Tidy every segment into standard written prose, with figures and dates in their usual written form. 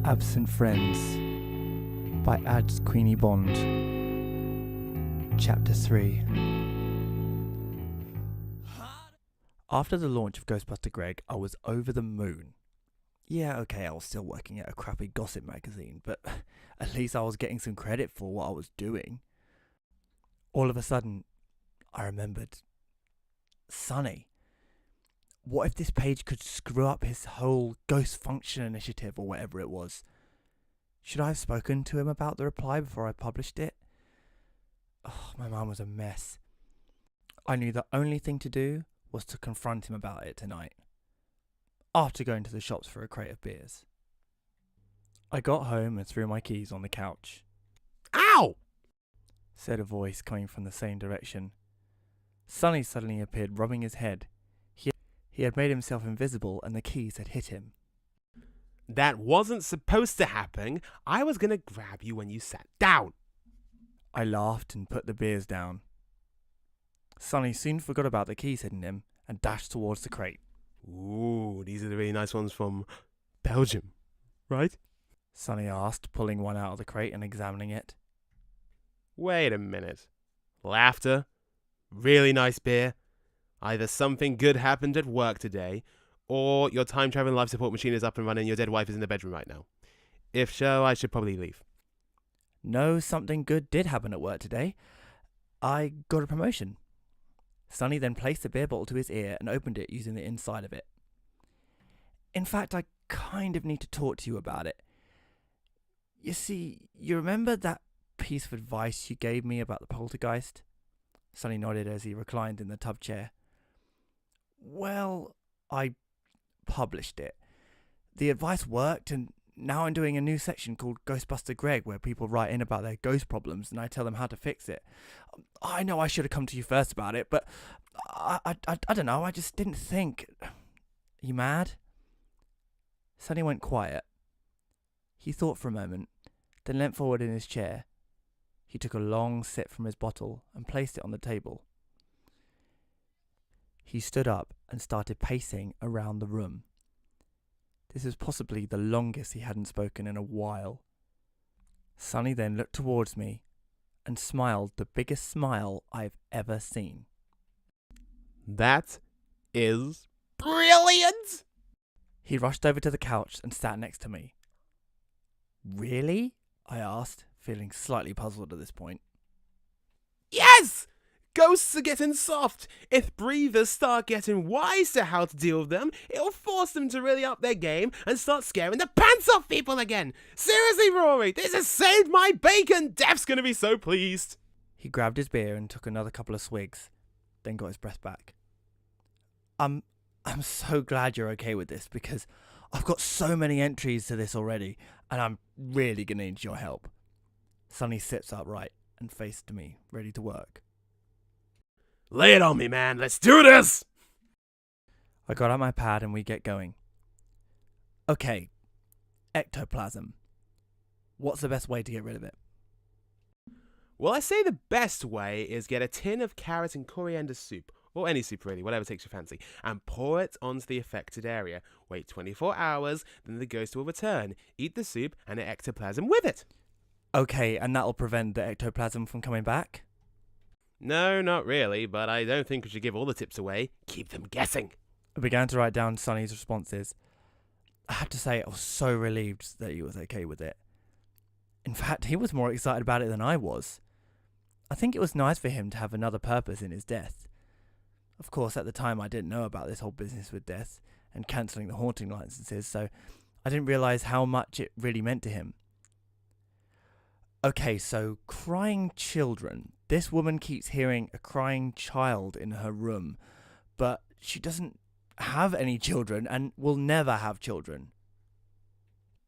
Absent Friends by Queenie Bond. Chapter 3. After the launch of Ghostbuster Greg, I was over the moon. Yeah, okay, I was still working at a crappy gossip magazine, but at least I was getting some credit for what I was doing. All of a sudden, I remembered Sonny. What if this page could screw up his whole ghost function initiative or whatever it was? Should I have spoken to him about the reply before I published it? Oh, my mind was a mess. I knew the only thing to do was to confront him about it tonight, after going to the shops for a crate of beers. I got home and threw my keys on the couch. Ow! Said a voice coming from the same direction. Sonny suddenly appeared, rubbing his head. He had made himself invisible and the keys had hit him. That wasn't supposed to happen. I was going to grab you when you sat down. I laughed and put the beers down. Sonny soon forgot about the keys hitting him and dashed towards the crate. Ooh, these are the really nice ones from Belgium, right? Sonny asked, pulling one out of the crate and examining it. Wait a minute. Laughter? Really nice beer? Either something good happened at work today, or your time-traveling life support machine is up and running and your dead wife is in the bedroom right now. If so, I should probably leave. No, something good did happen at work today. I got a promotion. Sonny then placed the beer bottle to his ear and opened it using the inside of it. In fact, I kind of need to talk to you about it. You see, you remember that piece of advice you gave me about the poltergeist? Sonny nodded as he reclined in the tub chair. Well, I published it. The advice worked, and now I'm doing a new section called Ghostbuster Greg, where people write in about their ghost problems and I tell them how to fix it. I know I should have come to you first about it, but I don't know, I just didn't think. Are you mad? Sonny went quiet. He thought for a moment, then leant forward in his chair. He took a long sip from his bottle and placed it on the table. He stood up and started pacing around the room. This was possibly the longest he hadn't spoken in a while. Sonny then looked towards me and smiled the biggest smile I've ever seen. That is brilliant! He rushed over to the couch and sat next to me. Really? I asked, feeling slightly puzzled at this point. Yes! Ghosts are getting soft. If breathers start getting wise to how to deal with them, it'll force them to really up their game and start scaring the pants off people again. Seriously, Rory, this has saved my bacon. Def's gonna be so pleased. He grabbed his beer and took another couple of swigs, then got his breath back. I'm so glad you're okay with this, because I've got so many entries to this already, and I'm really gonna need your help. Sonny sits upright and faced me, ready to work. Lay it on me, man. Let's do this! I got out my pad and we get going. Okay, ectoplasm. What's the best way to get rid of it? Well, I say the best way is get a tin of carrot and coriander soup, or any soup really, whatever takes your fancy, and pour it onto the affected area. Wait 24 hours, then the ghost will return. Eat the soup and the ectoplasm with it. Okay, and that'll prevent the ectoplasm from coming back? No, not really, but I don't think we should give all the tips away. Keep them guessing. I began to write down Sonny's responses. I have to say I was so relieved that he was okay with it. In fact, he was more excited about it than I was. I think it was nice for him to have another purpose in his death. Of course, at the time I didn't know about this whole business with death and cancelling the haunting licenses, so I didn't realise how much it really meant to him. Okay, so crying children. This woman keeps hearing a crying child in her room, but she doesn't have any children and will never have children.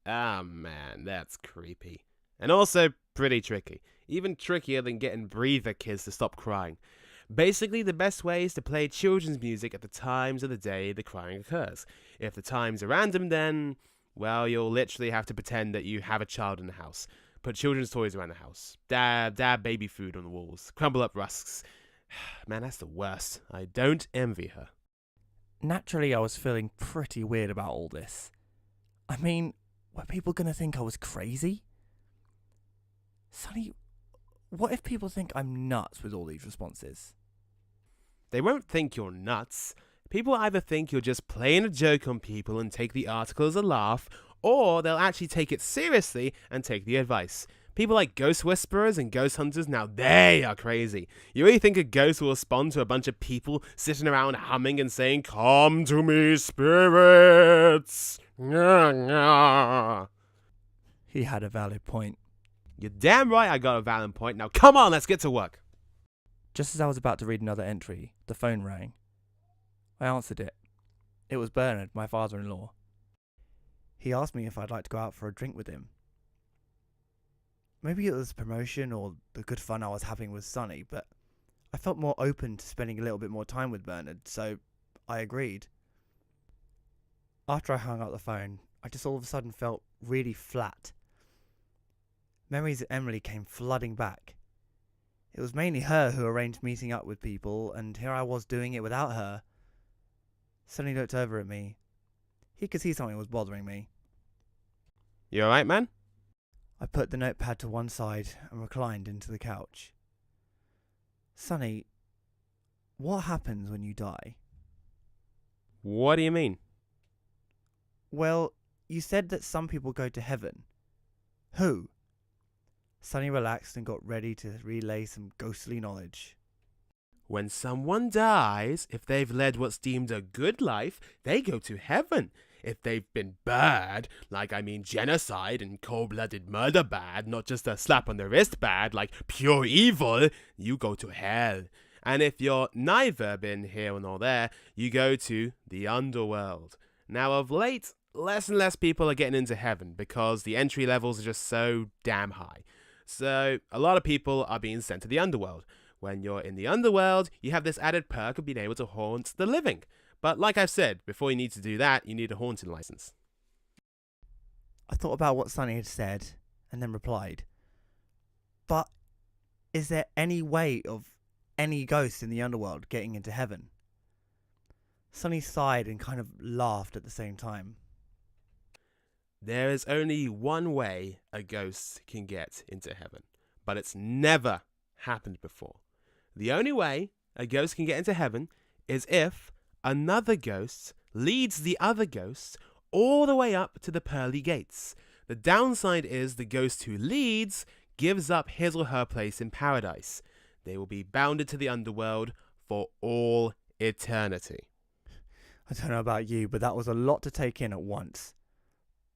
Ah, man, that's creepy. And also pretty tricky. Even trickier than getting breather kids to stop crying. Basically, the best way is to play children's music at the times of the day the crying occurs. If the times are random, then, well, you'll literally have to pretend that you have a child in the house. Put children's toys around the house. Dab baby food on the walls. Crumble up rusks. Man, that's the worst. I don't envy her. Naturally, I was feeling pretty weird about all this. I mean, Were people going to think I was crazy? Sonny, what if people think I'm nuts with all these responses? They won't think you're nuts. People either think you're just playing a joke on people and take the article as a laugh, or they'll actually take it seriously and take the advice. People like ghost whisperers and ghost hunters, now they are crazy. You really think a ghost will respond to a bunch of people sitting around humming and saying, "Come to me, spirits"? Nyah, nyah. He had a valid point. You're damn right I got a valid point. Now come on, let's get to work. Just as I was about to read another entry, the phone rang. I answered it. It was Bernard, my father-in-law. He asked me if I'd like to go out for a drink with him. Maybe it was promotion or the good fun I was having with Sonny, but I felt more open to spending a little bit more time with Bernard, so I agreed. After I hung up the phone, I just all of a sudden felt really flat. Memories of Emily came flooding back. It was mainly her who arranged meeting up with people, and here I was doing it without her. Sonny looked over at me. He could see something was bothering me. You alright, man? I put the notepad to one side and reclined into the couch. Sonny, what happens when you die? What do you mean? Well, you said that some people go to heaven. Who? Sonny relaxed and got ready to relay some ghostly knowledge. When someone dies, if they've led what's deemed a good life, they go to heaven. If they've been bad, like genocide and cold-blooded murder bad, not just a slap on the wrist bad, like pure evil, you go to hell. And if you're neither been here nor there, you go to the underworld. Now of late, less and less people are getting into heaven because the entry levels are just so damn high. So a lot of people are being sent to the underworld. When you're in the underworld, you have this added perk of being able to haunt the living. But like I've said, before you need to do that, you need a haunting license. I thought about what Sonny had said and then replied, but is there any way of any ghost in the underworld getting into heaven? Sonny sighed and kind of laughed at the same time. There is only one way a ghost can get into heaven, but it's never happened before. The only way a ghost can get into heaven is if another ghost leads the other ghosts all the way up to the pearly gates. The downside is the ghost who leads gives up his or her place in paradise. They will be bounded to the underworld for all eternity. I don't know about you, but that was a lot to take in at once.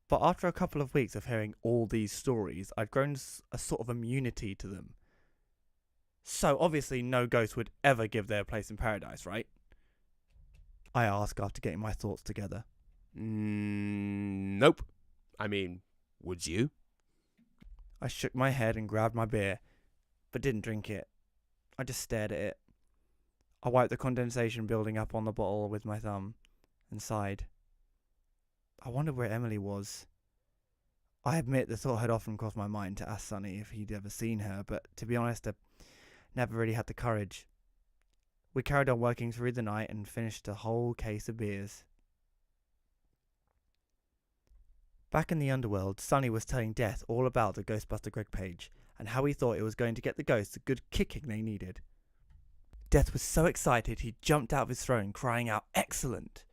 But after a couple of weeks of hearing all these stories, I'd grown a sort of immunity to them. So obviously no ghost would ever give their place in paradise, right? I asked after getting my thoughts together. Nope. Would you? I shook my head and grabbed my beer, but didn't drink it. I just stared at it. I wiped the condensation building up on the bottle with my thumb and sighed. I wondered where Emily was. I admit the thought had often crossed my mind to ask Sonny if he'd ever seen her, but to be honest, I never really had the courage. We carried on working through the night and finished a whole case of beers. Back in the underworld, Sonny was telling Death all about the Ghostbuster Greg page and how he thought it was going to get the ghosts the good kicking they needed. Death was so excited he jumped out of his throne crying out, "Excellent!"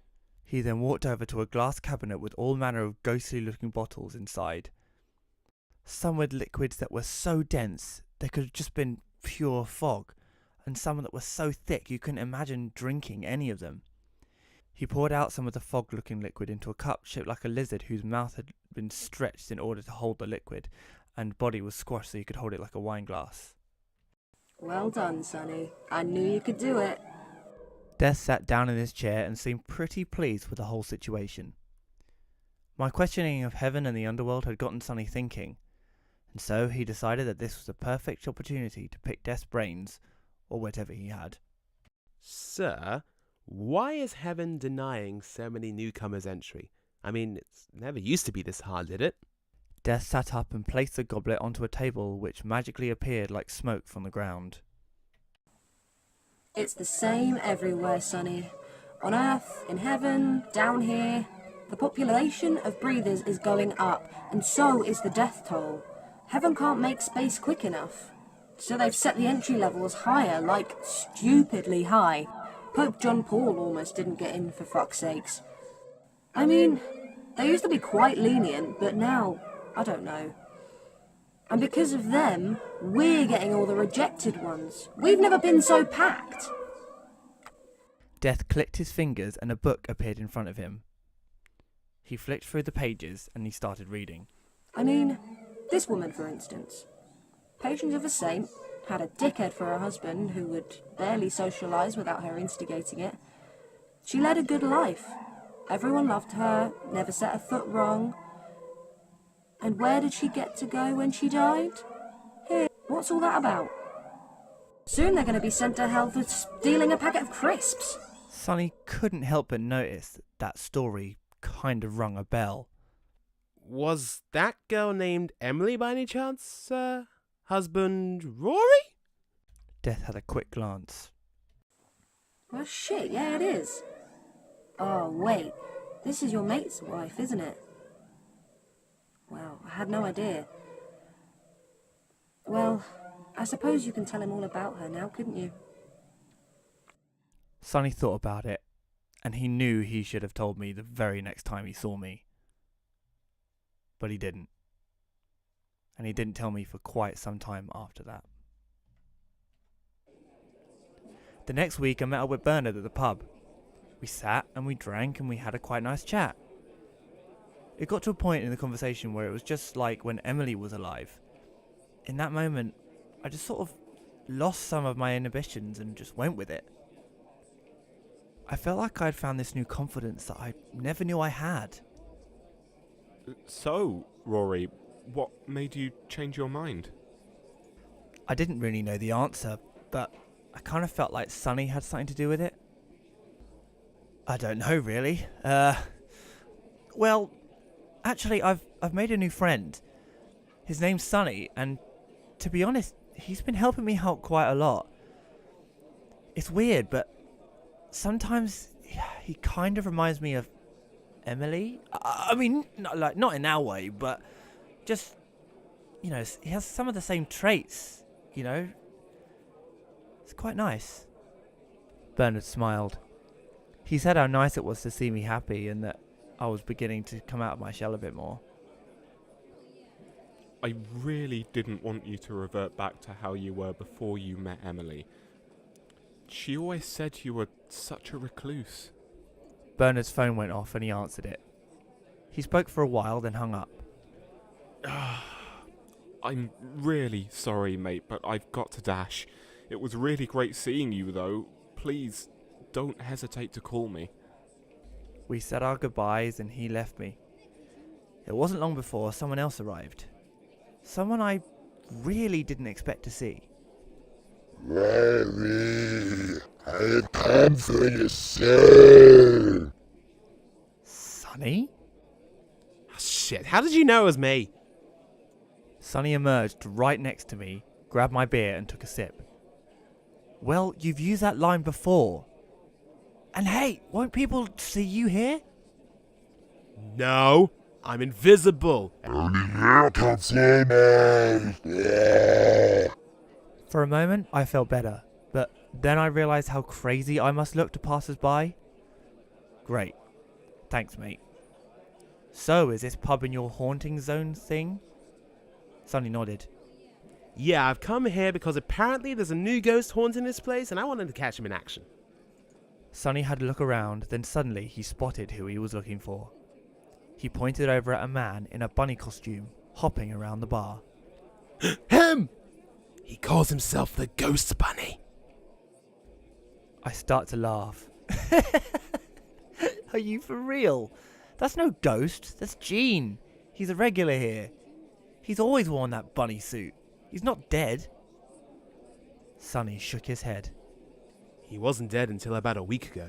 He then walked over to a glass cabinet with all manner of ghostly looking bottles inside. Some with liquids that were so dense they could have just been pure fog, and some that were so thick you couldn't imagine drinking any of them. He poured out some of the fog-looking liquid into a cup shaped like a lizard whose mouth had been stretched in order to hold the liquid, and body was squashed so he could hold it like a wine glass. Well done, Sonny. I knew you could do it. Death sat down in his chair and seemed pretty pleased with the whole situation. My questioning of heaven and the underworld had gotten Sonny thinking, and so he decided that this was a perfect opportunity to pick Death's brains, or whatever he had. Sir, why is heaven denying so many newcomers entry? It's never used to be this hard, did it? Death sat up and placed the goblet onto a table which magically appeared like smoke from the ground. It's the same everywhere, Sonny. On Earth, in heaven, down here. The population of breathers is going up, and so is the death toll. Heaven can't make space quick enough. So they've set the entry levels higher, like stupidly high. Pope John Paul almost didn't get in, for fuck's sakes. I mean, they used to be quite lenient, but now, I don't know. And because of them, we're getting all the rejected ones. We've never been so packed. Death clicked his fingers and a book appeared in front of him. He flicked through the pages and he started reading. I mean, this woman, for instance. Patience of a saint, had a dickhead for her husband who would barely socialise without her instigating it. She led a good life. Everyone loved her, never set a foot wrong. And where did she get to go when she died? Here, what's all that about? Soon they're going to be sent to hell for stealing a packet of crisps. Sonny couldn't help but notice that story kind of rung a bell. Was that girl named Emily by any chance, husband Rory? Death had a quick glance. Well, shit, yeah, it is. Oh, wait. This is your mate's wife, isn't it? Wow, I had no idea. Well, I suppose you can tell him all about her now, couldn't you? Sonny thought about it, and he knew he should have told me the very next time he saw me. But he didn't. And he didn't tell me for quite some time after that. The next week I met up with Bernard at the pub. We sat and we drank and we had a quite nice chat. It got to a point in the conversation where it was just like when Emily was alive. In that moment, I just sort of lost some of my inhibitions and just went with it. I felt like I'd found this new confidence that I never knew I had. So, Rory, what made you change your mind? I didn't really know the answer, but I kind of felt like Sonny had something to do with it. I don't know, really. Well, actually, I've made a new friend. His name's Sonny, and to be honest, he's been helping me out quite a lot. It's weird, but sometimes he kind of reminds me of Emily. I mean, not in our way, but just, you know, he has some of the same traits, you know. It's quite nice. Bernard smiled. He said how nice it was to see me happy and that I was beginning to come out of my shell a bit more. I really didn't want you to revert back to how you were before you met Emily. She always said you were such a recluse. Bernard's phone went off and he answered it. He spoke for a while, then hung up. I'm really sorry, mate, but I've got to dash. It was really great seeing you, though. Please, don't hesitate to call me. We said our goodbyes and he left me. It wasn't long before someone else arrived. Someone I really didn't expect to see. Rory, I've come for your soul. Sonny? Oh, shit, how did you know it was me? Sonny emerged right next to me, grabbed my beer and took a sip. Well, you've used that line before. And hey, won't people see you here? No, I'm invisible. Only you can see me. For a moment, I felt better, but then I realised how crazy I must look to passers-by. Great. Thanks, mate. So, is this pub in your haunting zone thing? Sonny nodded. Yeah, I've come here because apparently there's a new ghost haunting this place and I wanted to catch him in action. Sonny had a look around, then suddenly he spotted who he was looking for. He pointed over at a man in a bunny costume, hopping around the bar. Him! He calls himself the Ghost Bunny. I start to laugh. Are you for real? That's no ghost, that's Gene. He's a regular here. He's always worn that bunny suit. He's not dead. Sonny shook his head. He wasn't dead until about a week ago.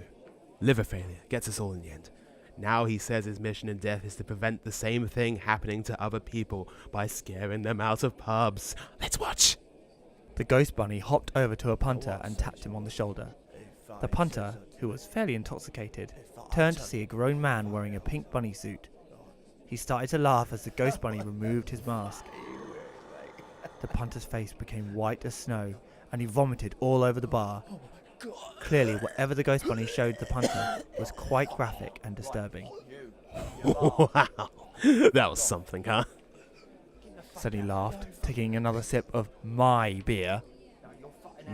Liver failure gets us all in the end. Now he says his mission in death is to prevent the same thing happening to other people by scaring them out of pubs. Let's watch. The ghost bunny hopped over to a punter and tapped him on the shoulder. The punter, who was fairly intoxicated, turned to see a grown man wearing a pink bunny suit. He started to laugh as the ghost bunny removed his mask. The punter's face became white as snow, and he vomited all over the bar. Clearly, whatever the ghost bunny showed the punter was quite graphic and disturbing. Wow, that was something, huh? Sonny laughed, taking another sip of my beer.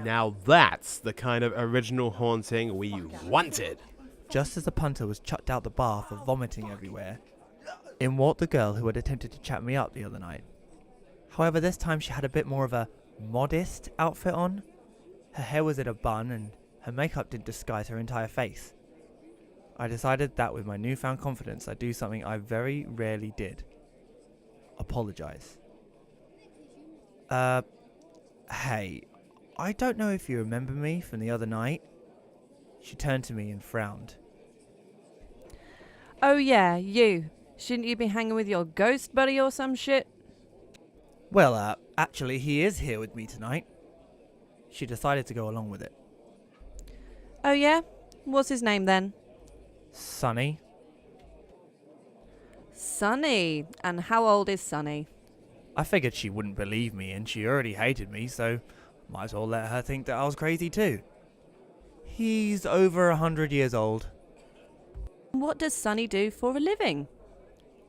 Now that's the kind of original haunting we wanted. Just as the punter was chucked out the bar for vomiting everywhere, in walked the girl who had attempted to chat me up the other night. However, this time she had a bit more of a modest outfit on. Her hair was in a bun and her makeup didn't disguise her entire face. I decided that with my newfound confidence I'd do something I very rarely did. Apologise. Hey, I don't know if you remember me from the other night. She turned to me and frowned. Oh yeah, you. Shouldn't you be hanging with your ghost buddy or some shit? Well, actually he is here with me tonight. She decided to go along with it. Oh yeah? What's his name then? Sonny. Sonny. And how old is Sonny? I figured she wouldn't believe me and she already hated me, so might as well let her think that I was crazy too. He's over 100 years old. What does Sonny do for a living?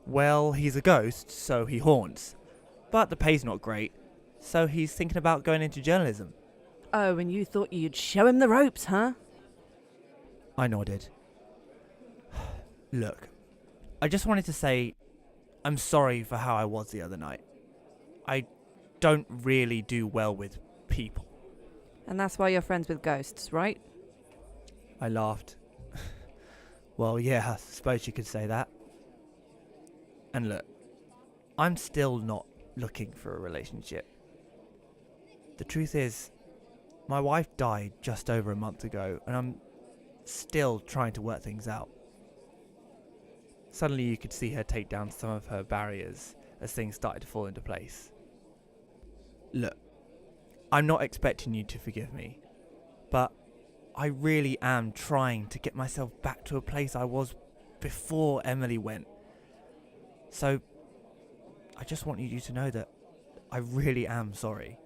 Well, he's a ghost, so he haunts. But the pay's not great, so he's thinking about going into journalism. Oh, and you thought you'd show him the ropes, huh? I nodded. Look, I just wanted to say I'm sorry for how I was the other night. I don't really do well with people. And that's why you're friends with ghosts, right? I laughed. Well, yeah, I suppose you could say that. And look, I'm still not looking for a relationship. The truth is, my wife died just over a month ago, and I'm still trying to work things out. Suddenly you could see her take down some of her barriers as things started to fall into place. Look, I'm not expecting you to forgive me, but I really am trying to get myself back to a place I was before Emily went. So, I just want you to know that I really am sorry.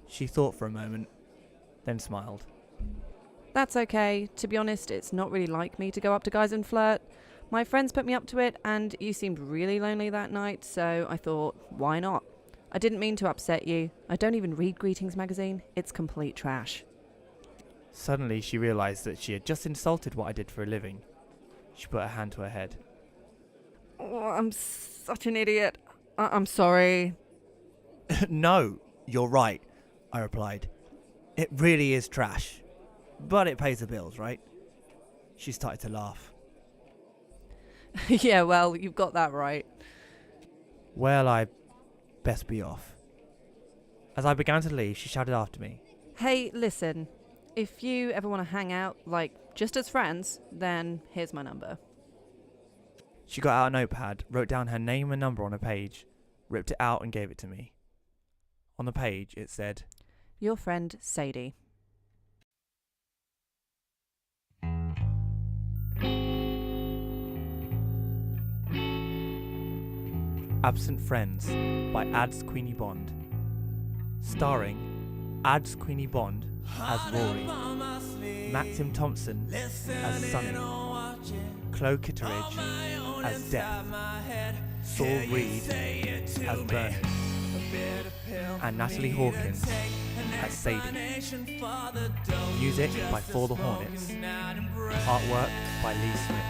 She thought for a moment, then smiled. That's okay. To be honest, it's not really like me to go up to guys and flirt. My friends put me up to it, and you seemed really lonely that night, so I thought, why not? I didn't mean to upset you. I don't even read Greetings magazine. It's complete trash. Suddenly she realised that she had just insulted what I did for a living. She put her hand to her head. Oh, I'm such an idiot. I'm sorry. No, you're right, I replied. It really is trash. But it pays the bills, right? She started to laugh. Yeah, well, you've got that right. Well, I best be off. As I began to leave, she shouted after me. Hey, listen. If you ever want to hang out, like, just as friends, then here's my number. She got out a notepad, wrote down her name and number on a page, ripped it out and gave it to me. On the page, it said, Your friend, Sadie. Absent Friends by Ads Queenie Bond. Starring Ads Queenie Bond as Rory, Maxim Thompson as Sonny, Chlo Kitteridge as Death, Saul Reid as Bernie, and Natalie Hawkins as Sadie. Music by For the Hornets. Artwork by Lee Smith.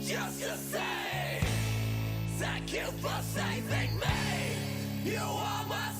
Just to say, thank you for saving me. You are my